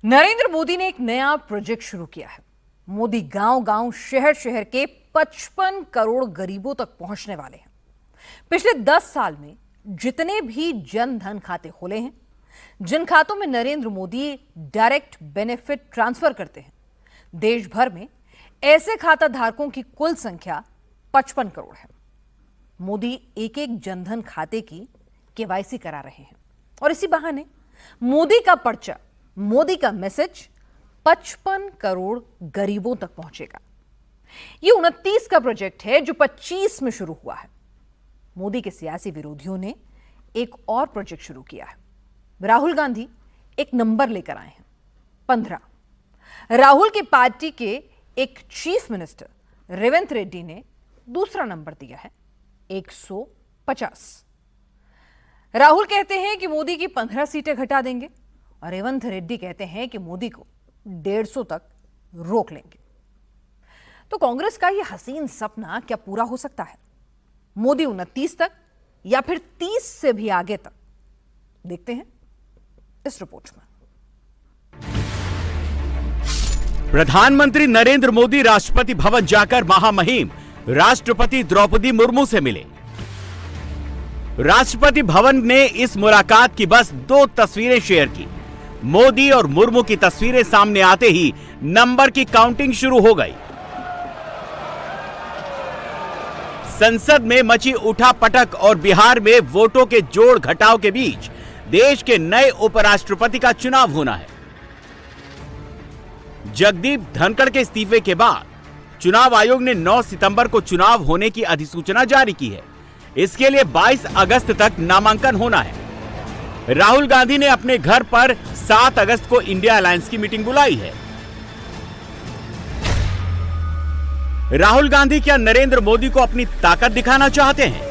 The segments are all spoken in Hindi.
नरेंद्र मोदी ने एक नया प्रोजेक्ट शुरू किया है। मोदी गांव-गांव, शहर-शहर के 55 करोड़ गरीबों तक पहुंचने वाले हैं। पिछले 10 साल में जितने भी जन धन खाते खोले हैं, जिन खातों में Narendra Modi direct benefit transfer करते हैं, देश भर में ऐसे खाता धारकों की कुल संख्या 55 करोड़ है। मोदी एक-एक जनधन खाते की केवाईसी करा रहे हैं और इसी बहाने मोदी का पर्चा, मोदी का मैसेज 55 करोड़ गरीबों तक पहुंचेगा। यह 29 का प्रोजेक्ट है जो 25 में शुरू हुआ है। मोदी के सियासी विरोधियों ने एक और प्रोजेक्ट शुरू किया है। राहुल गांधी एक नंबर लेकर आए हैं, 15। राहुल की पार्टी के एक चीफ मिनिस्टर रेवंत रेड्डी ने दूसरा नंबर दिया है, 150। राहुल कहते हैं कि मोदी की 15 सीटें घटा देंगे और रेवंत रेड्डी कहते हैं कि मोदी को 150 तक रोक लेंगे। तो कांग्रेस का यह हसीन सपना क्या पूरा हो सकता है? मोदी 29 तक या फिर 30 से भी आगे तक? देखते हैं इस रिपोर्ट में। प्रधानमंत्री नरेंद्र मोदी राष्ट्रपति भवन जाकर महामहिम राष्ट्रपति द्रौपदी मुर्मू से मिले। राष्ट्रपति भवन ने इस मुलाकात की बस 2 तस्वीरें शेयर की। मोदी और मुर्मू की तस्वीरें सामने आते ही नंबर की काउंटिंग शुरू हो गई। संसद में मची उठापटक और बिहार में वोटों के जोड़ घटाव के बीच देश के नए उपराष्ट्रपति का चुनाव होना है। जगदीप धनखड़ के इस्तीफे के बाद चुनाव आयोग ने 9 सितंबर को चुनाव होने की अधिसूचना जारी की है। इसके लिए 22 अगस्त तक नामांकन होना है। राहुल गांधी ने अपने घर पर 7 अगस्त को इंडिया अलायंस की मीटिंग बुलाई है। राहुल गांधी क्या नरेंद्र मोदी को अपनी ताकत दिखाना चाहते हैं?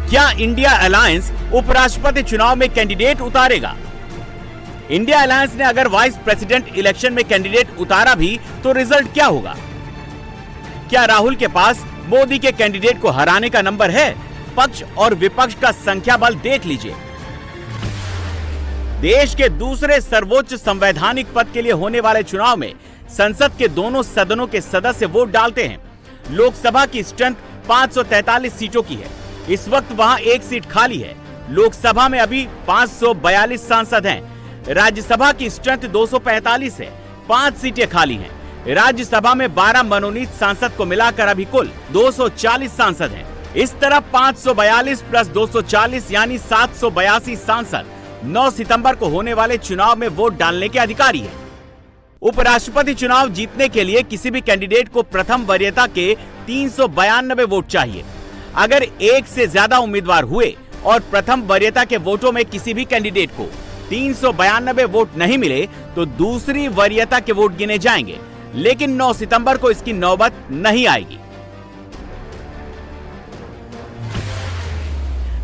क्या इंडिया अलायंस उपराष्ट्रपति चुनाव में कैंडिडेट उतारेगा? इंडिया अलायंस ने अगर वाइस प्रेसिडेंट इलेक्शन में कैंडिडेट उतारा भी तो रिजल्ट क्या होगा? क्या राहुल के पास मोदी के कैंडिडेट को हराने का नंबर है? पक्ष और विपक्ष का संख्या बल देख लीजिए। देश के दूसरे सर्वोच्च संवैधानिक पद के लिए होने वाले चुनाव में संसद के दोनों सदनों के सदस्य वोट डालते हैं। लोकसभा की स्ट्रेंथ 543 सीटों की है। इस वक्त वहां 1 सीट खाली है। लोकसभा में अभी 542 सांसद हैं। राज्यसभा की स्ट्रेंथ 245 है, 5 सीटें खाली हैं। राज्यसभा में 12 मनोनीत सांसद को मिलाकर अभी कुल 240 सांसद हैं। इस तरह 542 प्लस 240 यानी 782 सांसद 9 सितंबर को होने वाले चुनाव में वोट डालने के अधिकारी हैं। उपराष्ट्रपति चुनाव जीतने के लिए किसी भी कैंडिडेट को प्रथम वरीयता के 392 वोट चाहिए। अगर एक से ज्यादा उम्मीदवार हुए और प्रथम वरीयता के वोटों में किसी भी कैंडिडेट को 392 वोट नहीं मिले तो दूसरी वरीयता के वोट गिने जाएंगे, लेकिन 9 सितंबर को इसकी नौबत नहीं आएगी।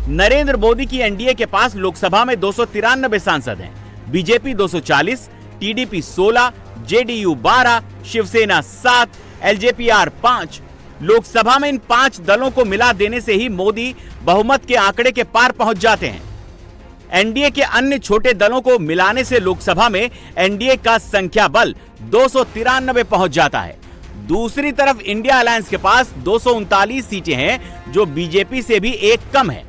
नरेंद्र मोदी की एनडीए के पास लोकसभा में 293 सांसद हैं, BJP 240, TDP 16, JDU 12, Shiv Sena 7, LJPR 5। Lok Sabha में इन 5 दलों को मिला देने से ही मोदी बहुमत के आंकड़े के पार पहुंच जाते हैं। एनडीए के अन्य छोटे दलों को मिलाने से लोकसभा में एनडीए का संख्या बल 293 पहुंच जाता है। दूसरी तरफ इंडिया अलायंस के पास 239 सीटें हैं, जो बीजेपी से भी एक कम है।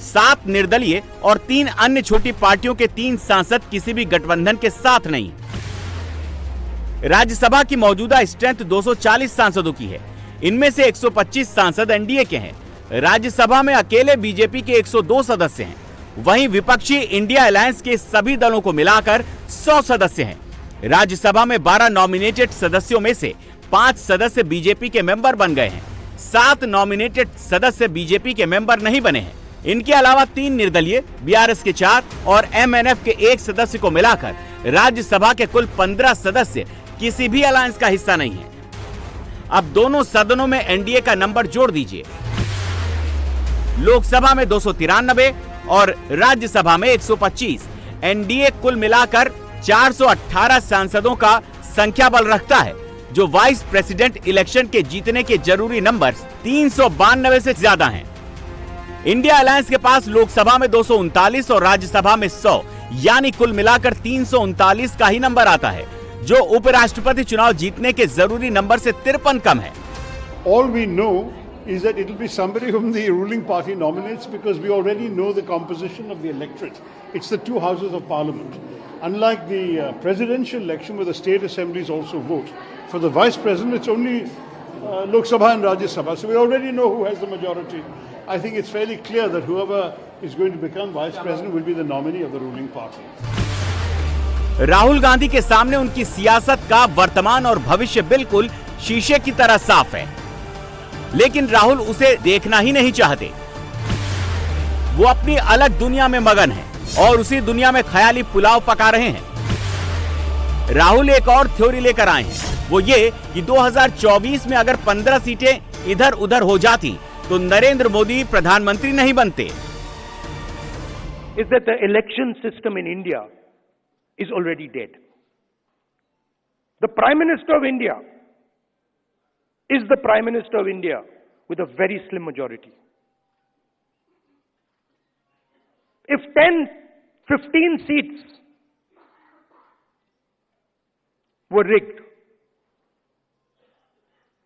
7 निर्दलीय और 3 अन्य छोटी पार्टियों के 3 सांसद किसी भी गठबंधन के साथ नहीं। राज्यसभा की मौजूदा स्ट्रेंथ 240 सांसदों की है। इनमें से 125 सांसद एनडीए के हैं। राज्यसभा में अकेले बीजेपी के 102 सदस्य हैं। वहीं विपक्षी इंडिया अलायंस के सभी दलों को मिलाकर 100 सदस्य हैं। राज्यसभा में 12 नॉमिनेटेड सदस्यों में से 5 सदस्य बीजेपी के मेंबर बन गए हैं। 7 नॉमिनेटेड सदस्य बीजेपी के मेंबर नहीं बने हैं। इनके अलावा 3 निर्दलीय, बीआरएस के 4 और एमएनएफ के 1 सदस्य को मिलाकर राज्यसभा के कुल 15 सदस्य किसी भी अलायंस का हिस्सा नहीं है। अब दोनों सदनों में एनडीए का नंबर जोड़ दीजिए। लोकसभा में 293 और राज्यसभा में 125। एनडीए कुल मिलाकर 418 सांसदों का संख्या बल रखता है, जो वाइस प्रेसिडेंट इलेक्शन के जीतने के जरूरी नंबर 392 से ज्यादा हैं। इंडिया अलायंस के पास लोकसभा में 239 और राज्यसभा में 100 यानी कुल मिलाकर 339 का ही नंबर आता है, जो उपराष्ट्रपति चुनाव जीतने के जरूरी नंबर से 53 कम है। All we know is that it will be somebody whom the ruling party nominates, because we already know the composition of the electorate. It's the two houses of parliament. Unlike the presidential election where the state assemblies also vote, for the vice president it's only Lok Sabha and Rajya Sabha. So we already know who has the majority. I think it's fairly clear that whoever is going to become vice president will be the nominee of the ruling party. Rahul Gandhi के सामने उनकी सियासत का वर्तमान और भविष्य बिल्कुल शीशे की तरह साफ है, लेकिन राहुल उसे देखना ही नहीं चाहते। वो अपनी अलग दुनिया में मगन हैं और उसी दुनिया में ख्याली पुलाव पका रहे हैं। राहुल एक और थ्योरी लेकर आए हैं, वो ये कि 2024 में अगर 15 सीटें इधर उधर हो जाती तो नरेंद्र मोदी प्रधानमंत्री नहीं बनते। Is that the election system in India is already dead. The Prime Minister of India is the Prime Minister of India with a very slim majority. If 10, 15 seats were rigged,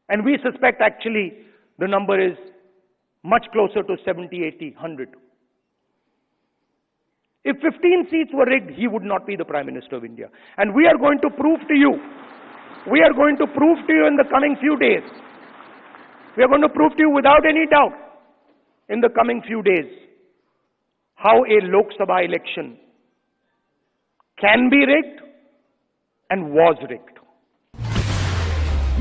and we suspect actually the number is much closer to 70, 80, 100. If 15 seats were rigged, he would not be the Prime Minister of India. And we are going to prove to you, in the coming few days, we are going to prove to you without any doubt in the coming few days how a Lok Sabha election can be rigged and was rigged.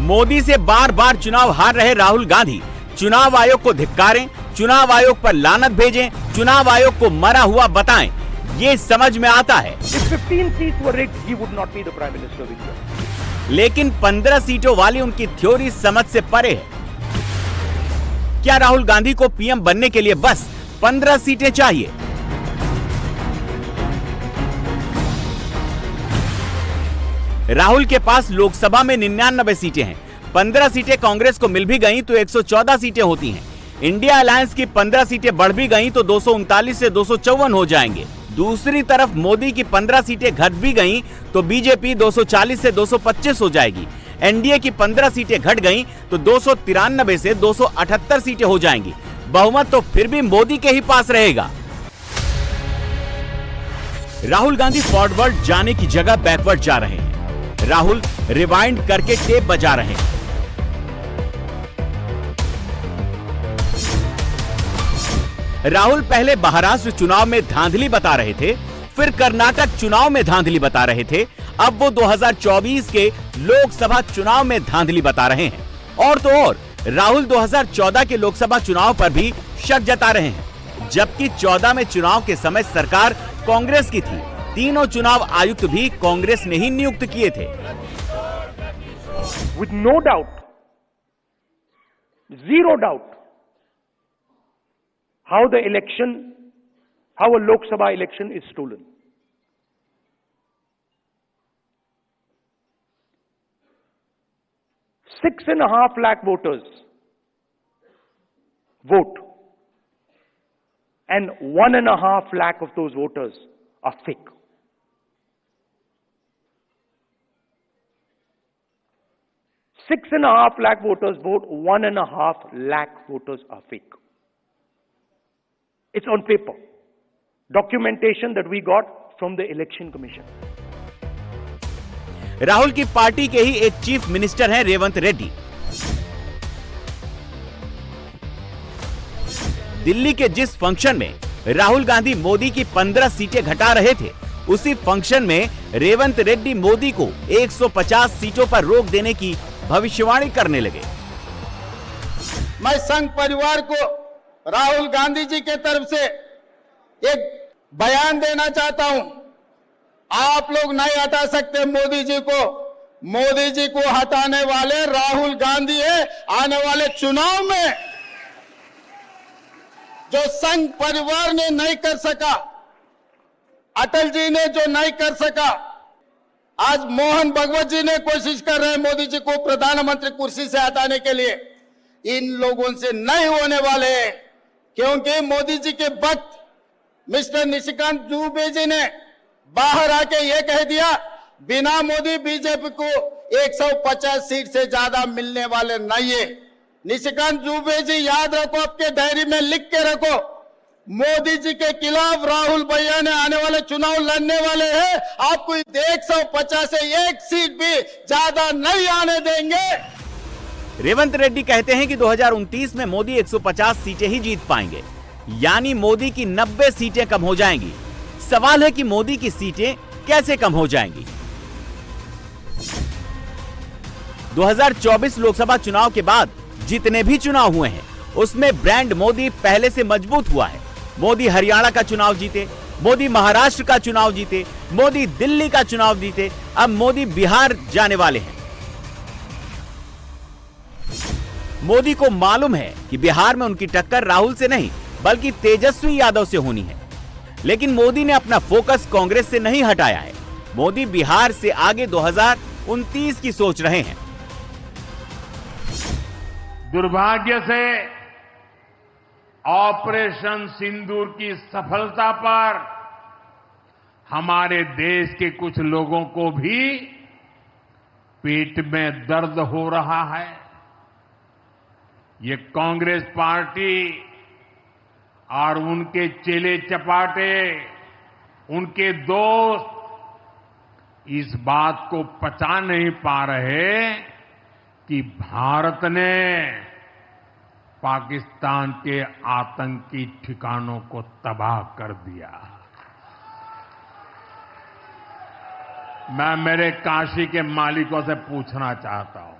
Modi से बार बार चुनाव हार रहे राहुल गांधी चुनाव आयोग को धिक्कारें, चुनाव आयोग पर लानत भेजें, चुनाव आयोग को मरा हुआ बताएं, ये समझ में आता है। If 15 seats were rigged, he would not be the Prime Minister of India. लेकिन 15 सीटों वाली उनकी थ्योरी समझ से परे है। क्या राहुल गांधी को पीएम बनने के लिए बस 15 सीटें चाहिए? राहुल के पास लोकसभा में 99 सीटें हैं, 15 सीटें कांग्रेस को मिल भी गईं तो 114 सीटें होती हैं। इंडिया अलायंस की 15 सीटें बढ़ भी गईं तो 239 से 254 हो जाएंगे। दूसरी तरफ मोदी की 15 सीटें घट भी गईं तो बीजेपी 240 से 225 हो जाएगी। एनडीए की 15 सीटें घट गईं तो 293 से 278 सीटें हो जाएंगी। बहुमत तो फिर भी मोदी के ही पास रहेगा। राहुल गांधी फॉरवर्ड जाने की जगह बैकवर्ड जा रहे हैं। राहुल रिवाइंड करके टेप बजा रहे हैं। राहुल पहले महाराष्ट्र चुनाव में धांधली बता रहे थे, फिर कर्नाटक चुनाव में धांधली बता रहे थे, अब वो 2024 के लोकसभा चुनाव में धांधली बता रहे हैं। और तो और राहुल 2014 के लोकसभा चुनाव पर भी शक जता रहे हैं, जबकि 14 में चुनाव के समय सरकार कांग्रेस की थी। तीनों चुनाव आयुक्त भी कांग्रेस ने ही नियुक्त किए थे। With no doubt, zero doubt, how a Lok Sabha election is stolen. Six and a half lakh voters vote, and 1.5 lakh of those voters are fake. Six and a half lakh voters vote, 1.5 lakh voters are fake. It's on paper. Documentation that we got from the Election Commission. Rahul की पार्टी के ही एक चीफ मिनिस्टर हैं रेवंत रेड्डी। दिल्ली के जिस फंक्शन में राहुल गांधी मोदी की 15 सीटें घटा रहे थे, उसी फंक्शन में रेवंत रेड्डी मोदी को 150 सीटों पर रोक देने की भविष्यवाणी करने लगे। मैं संघ परिवार को राहुल गांधी जी के तरफ से एक बयान देना चाहता हूं। आप लोग नहीं हटा सकते मोदी जी को। मोदी जी को हटाने वाले राहुल गांधी है। आने वाले चुनाव में जो संघ परिवार ने नहीं कर सका, अटल जी ने जो नहीं कर सका, आज मोहन भगवत जी ने कोशिश कर रहे हैं मोदी जी को प्रधानमंत्री कुर्सी से हटाने के लिए। इन लोगों से नहीं होने वाले, क्योंकि मोदी जी के वक्त मिस्टर निशिकांत दुबे जी ने बाहर आके ये कह दिया, बिना मोदी बीजेपी को 150 सीट से ज्यादा मिलने वाले नहीं है। निशिकांत दुबे जी याद रखो, आपके डायरी में लिख के रखो, मोदी जी के खिलाफ राहुल भैया ने आने वाले चुनाव लड़ने वाले हैं, आपको 150 से एक सीट भी ज्यादा नहीं आने देंगे। रेवंत रेड्डी कहते हैं कि 2029 में मोदी 150 सीटें ही जीत पाएंगे, यानी मोदी की 90 सीटें कम हो जाएंगी। सवाल है कि मोदी की सीटें कैसे कम हो जाएंगी। 2024 लोकसभा चुनाव के बाद जितने भी चुनाव हुए हैं उसमें ब्रांड मोदी पहले से मजबूत हुआ है। मोदी हरियाणा का चुनाव जीते, मोदी महाराष्ट्र का चुनाव जीते, मोदी दिल्ली का चुनाव जीते, अब मोदी बिहार जाने वाले हैं। मोदी को मालूम है कि बिहार में उनकी टक्कर राहुल से नहीं बल्कि तेजस्वी यादव से होनी है, लेकिन मोदी ने अपना फोकस कांग्रेस से नहीं हटाया है। मोदी बिहार से आगे 2029 की सोच रहे हैं। दुर्भाग्य से ऑपरेशन सिंदूर की सफलता पर हमारे देश के कुछ लोगों को भी पेट में दर्द हो रहा है। ये कांग्रेस पार्टी और उनके चेले चपाटे, उनके दोस्त इस बात को पचा नहीं पा रहे कि भारत ने पाकिस्तान के आतंकी ठिकानों को तबाह कर दिया। मैं मेरे काशी के मालिकों से पूछना चाहता हूं,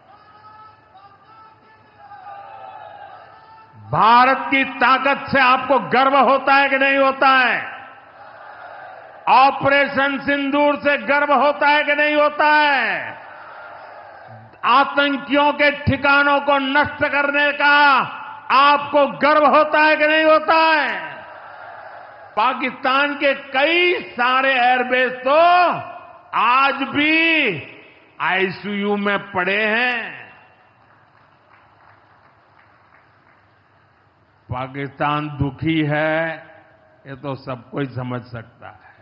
भारत की ताकत से आपको गर्व होता है कि नहीं होता है? ऑपरेशन सिंदूर से गर्व होता है कि नहीं होता है? आतंकियों के ठिकानों को नष्ट करने का आपको गर्व होता है कि नहीं होता है? पाकिस्तान के कई सारे एयरबेस तो आज भी आईसीयू में पड़े हैं। पाकिस्तान दुखी है, ये तो सब कोई समझ सकता है,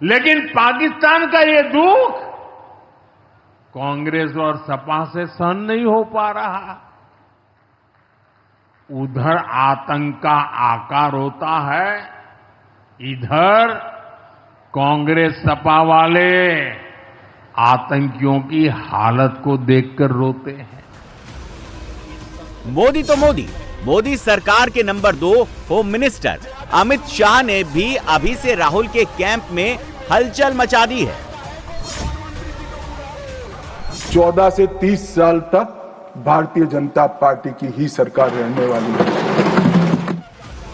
लेकिन पाकिस्तान का ये दुख कांग्रेस और सपा से सहन नहीं हो पा रहा। उधर आतंक का आकार होता है, इधर कांग्रेस सपा वाले आतंकियों की हालत को देखकर रोते हैं। मोदी तो मोदी सरकार के number 2 home minister Amit Shah ने भी अभी से राहुल के कैंप में हलचल मचा दी है। 14 से 30 साल तक भारतीय जनता पार्टी की ही सरकार रहने वाली है।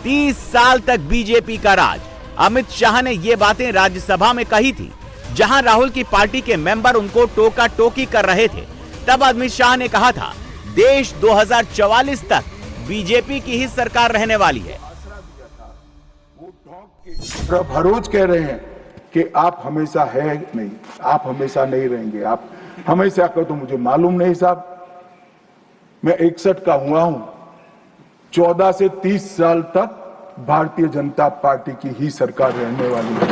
30 साल तक बीजेपी का राज। अमित शाह ने ये बातें राज्यसभा में कही थी, जहां राहुल की पार्टी के मेंबर उनको टोका टोकी कर रहे थे। तब अमित शाह ने कहा था, देश 2044 तक बीजेपी की ही सरकार रहने वाली है। हर रोज कह रहे हैं कि आप हमेशा है नहीं, आप हमेशा नहीं रहेंगे, आप हमेशा का तो मुझे मालूम नहीं साहब। मैं 61 का हुआ हूं। 14 से 30 साल तक भारतीय जनता पार्टी की ही सरकार रहने वाली है।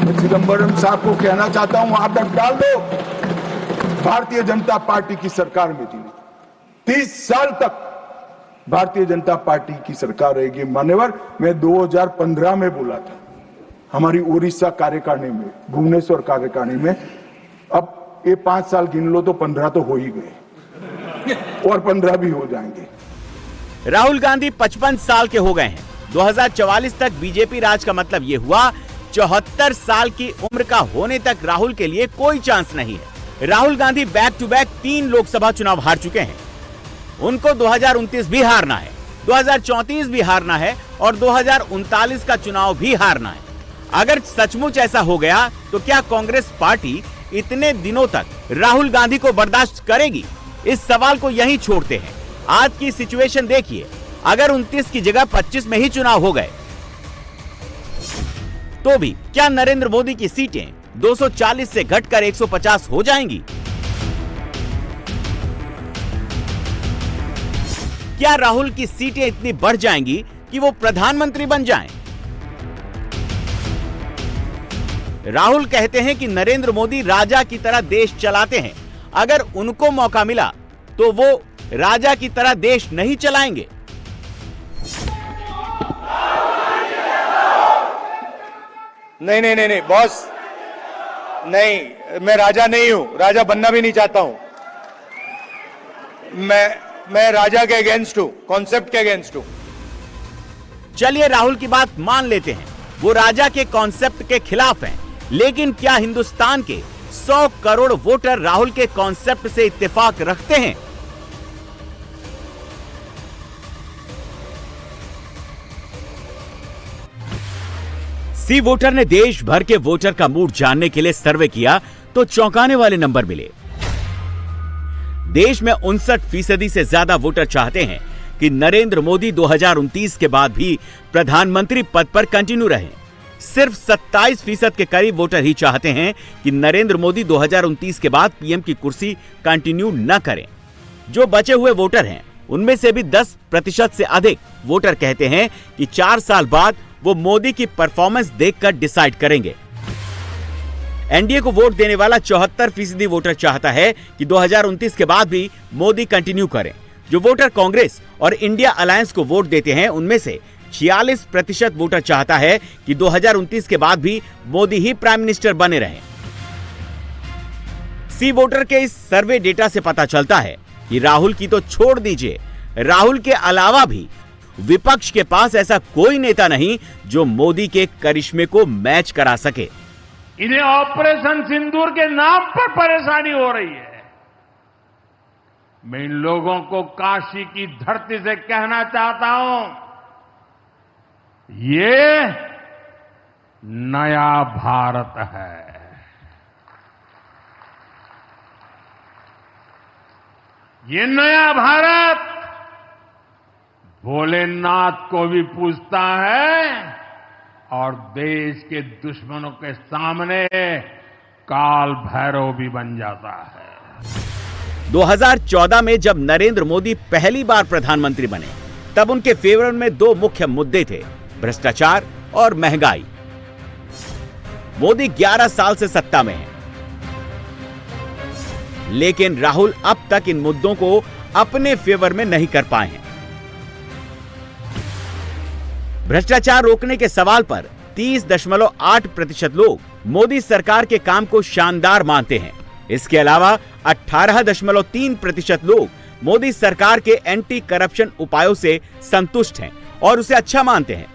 मैं चिदंबरम साहब को कहना चाहता हूं, आप वोट डाल दो, भारतीय जनता पार्टी की सरकार में थी। 30 साल तक भारतीय जनता पार्टी की सरकार रहेगी। मान्यवर, मैं 2015 में बोला था हमारी उड़ीसा कार्यकारिणी में, भुवनेश्वर कार्यकारिणी में। अब ये 5 साल गिन लो तो 15 तो हो ही गए और 15 भी हो जाएंगे। राहुल गांधी 55 साल के हो गए हैं। 2044 तक बीजेपी राज का मतलब यह हुआ 74 साल की उम्र का होने तक राहुल के लिए कोई चांस नहीं है। Rahul Gandhi back to back 3 Lok Sabha चुनाव हार चुके हैं। उनको 2029 भी हारना है, 2034 भी हारना है और 2039 का चुनाव भी हारना है। अगर सचमुच ऐसा हो गया तो क्या कांग्रेस पार्टी इतने दिनों तक राहुल गांधी को बर्दाश्त करेगी? इस सवाल को यहीं छोड़ते हैं। आज की सिचुएशन देखिए, अगर 29 की जगह 25 में ही चुनाव हो गए तो भी क्या नरेंद्र मोदी की सीटें 240 से घटकर 150 हो जाएंगी? क्या राहुल की सीटें इतनी बढ़ जाएंगी कि वो प्रधानमंत्री बन जाएं? राहुल कहते हैं कि नरेंद्र मोदी राजा की तरह देश चलाते हैं। अगर उनको मौका मिला तो वो राजा की तरह देश नहीं चलाएंगे। नहीं बॉस, नहीं, मैं राजा नहीं हूं, राजा बनना भी नहीं चाहता हूं। मैं राजा के अगेंस्ट हूं, कॉन्सेप्ट के अगेंस्ट हूं। चलिए राहुल की बात मान लेते हैं, वो राजा के कॉन्सेप्ट के खिलाफ हैं, लेकिन क्या हिंदुस्तान के 100 करोड़ वोटर राहुल के कॉन्सेप्ट से इत्तेफाक रखते हैं? सी वोटर ने देश भर के वोटर का मूड जानने के लिए सर्वे किया तो चौंकाने वाले नंबर मिले। देश में 59% से ज्यादा वोटर चाहते हैं कि नरेंद्र मोदी 2029 के बाद भी प्रधानमंत्री पद पर कंटिन्यू रहें। सिर्फ 27% के करीब वोटर ही चाहते हैं कि नरेंद्र मोदी 2029 के बाद पीएम की कुर्सी कंटिन्यू न करें। जो बचे हुए वोटर हैं उनमें से भी 10% से अधिक वोटर कहते हैं कि 4 साल बाद वो मोदी की परफॉर्मेंस देखकर डिसाइड करेंगे। एनडीए को वोट देने वाला 74% वोटर चाहता है कि 2029 के बाद भी मोदी कंटिन्यू करें। जो वोटर कांग्रेस और इंडिया अलायंस को वोट देते हैं उनमें से 46% वोटर चाहता है कि 2029 के बाद भी मोदी ही प्राइम मिनिस्टर बने रहें। सी वोटर के इस सर्वे डेटा से पता चलता है कि राहुल की तो छोड़ दीजिए, राहुल के अलावा भी विपक्ष के पास ऐसा कोई नेता नहीं जो मोदी के करिश्मे को मैच करा सके। इन्हें ऑपरेशन सिंदूर के नाम पर परेशानी हो रही है। मैं इन लोगों को काशी की धरती से कहना चाहता हूं, ये नया भारत है। ये नया भारत भोलेनाथ को भी पूजता है और देश के दुश्मनों के सामने काल भैरव भी बन जाता है। 2014 में जब नरेंद्र मोदी पहली बार प्रधानमंत्री बने तब उनके फेवर में 2 मुख्य मुद्दे थे, भ्रष्टाचार और महंगाई। मोदी 11 साल से सत्ता में हैं, लेकिन राहुल अब तक इन मुद्दों को अपने फेवर में नहीं कर पाए हैं। भ्रष्टाचार रोकने के सवाल पर 30.8% लोग मोदी सरकार के काम को शानदार मानते हैं। इसके अलावा 18.3% लोग मोदी सरकार के एंटी करप्शन उपायों से संतुष्ट हैं और उसे अच्छा मानते हैं।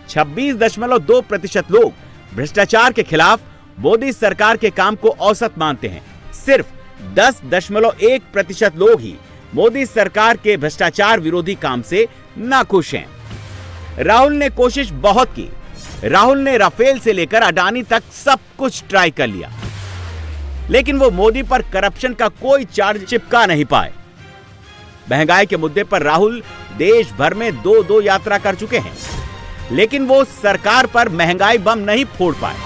26.2% लोग भ्रष्टाचार के खिलाफ मोदी सरकार के काम को औसत मानते हैं। सिर्फ 10.1% लोग ही मोदी सरकार के भ्रष्टाचार विरोधी काम से नाखुश हैं। राहुल ने कोशिश बहुत की। राहुल ने राफेल से लेकर अडानी तक सब कुछ ट्राई कर लिया, लेकिन वो मोदी पर करप्शन का कोई चार्ज चिपका नहीं पाए। महंगाई के मुद्दे पर राहुल देश भर में 2 यात्रा कर चुके हैं, लेकिन वो सरकार पर महंगाई बम नहीं फोड़ पाए।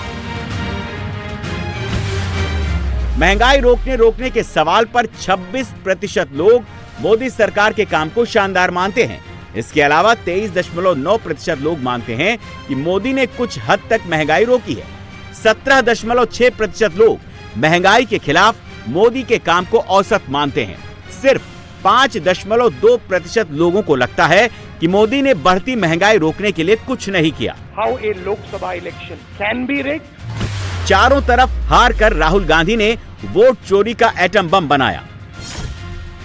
महंगाई रोकने के सवाल पर 26% लोग मोदी सरकार के काम को शानदार मानते हैं। इसके अलावा 23.9% लोग मानते हैं कि मोदी ने कुछ हद तक महंगाई रोकी है। 17.6% लोग महंगाई के खिलाफ मोदी के काम को औसत मानते हैं। सिर्फ 5.2% लोगों को लगता है कि मोदी ने बढ़ती महंगाई रोकने के लिए कुछ नहीं किया। How a Lok Sabha election can be rigged? चारों तरफ हार कर राहुल गांधी ने वोट चोरी का एटम बम बनाया।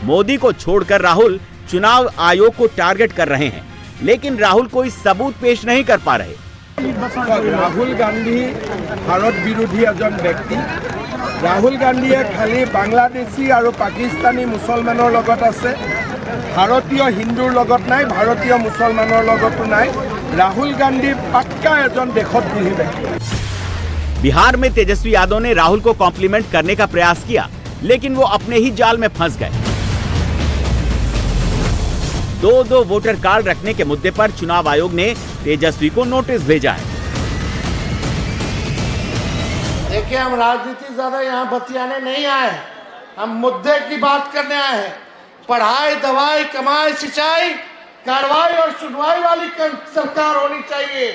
मोदी को छोड़कर राहुल चुनाव आयोग को टारगेट कर रहे हैं, लेकिन राहुल कोई सबूत पेश नहीं कर पा रहे। राहुल गांधी भारत विरोधी एजन व्यक्ति। राहुल गांधीये खाली बांग्लादेशी और पाकिस्तानी मुसलमानों लगत आछे, भारतीय हिंदुर लगत नाई, भारतीय मुसलमानों लगतो नाई। राहुल गांधी पक्का एजन देशत विरोधी व्यक्ति। बिहार में तेजस्वी यादव ने राहुल को कॉम्प्लीमेंट करने का प्रयास किया, लेकिन वो अपने ही जाल में फंस गए। 2 वोटर कार्ड रखने के मुद्दे पर चुनाव आयोग ने तेजस्वी को नोटिस भेजा है। देखिए, हम राजनीति ज्यादा यहाँ बतियाने नहीं आए, हम मुद्दे की बात करने आए हैं। पढ़ाई, दवाई, कमाई, सिंचाई कार्रवाई और सुनवाई वाली सरकार होनी चाहिए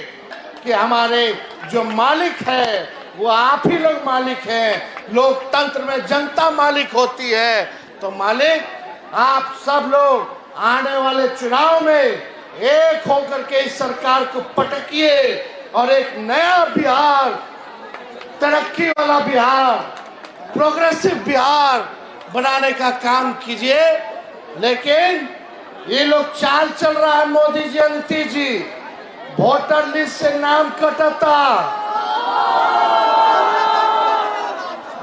कि हमारे जो मालिक है वो आप ही लोग मालिक हैं। लोकतंत्र में जनता मालिक होती है। तो मालिक, आप सब लोग आने वाले चुनाव में एक होकर के इस सरकार को पटकिए और एक नया बिहार, तरक्की वाला बिहार, प्रोग्रेसिव बिहार बनाने का काम कीजिए। लेकिन ये लोग चाल चल रहा है मोदी जी और नीतीश जी, वोटर लिस्ट से नाम कटता,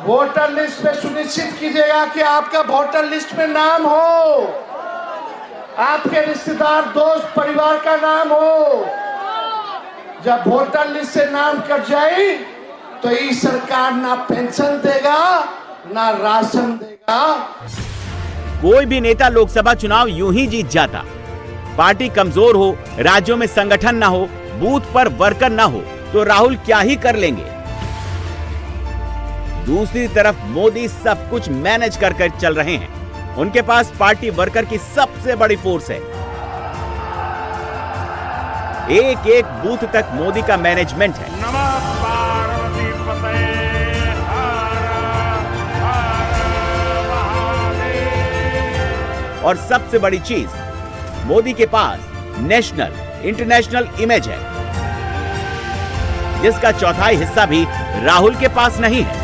वोटर लिस्ट में सुनिश्चित कीजिएगा कि आपका वोटर लिस्ट में नाम हो, आपके रिश्तेदार, दोस्त, परिवार का नाम हो। जब वोटर लिस्ट से नाम कट जाए तो ये सरकार ना पेंशन देगा ना राशन देगा। कोई भी नेता लोकसभा चुनाव यूं ही जीत जाता। पार्टी कमजोर हो, राज्यों में संगठन ना हो, बूथ पर वर्कर ना हो तो राहुल क्या ही कर लेंगे। दूसरी तरफ मोदी सब कुछ मैनेज कर चल रहे हैं। उनके पास पार्टी वर्कर की सबसे बड़ी फोर्स है। एक एक बूथ तक मोदी का मैनेजमेंट है। और सबसे बड़ी चीज, मोदी के पास नेशनल, इंटरनेशनल इमेज है, जिसका चौथाई हिस्सा भी राहुल के पास नहीं है।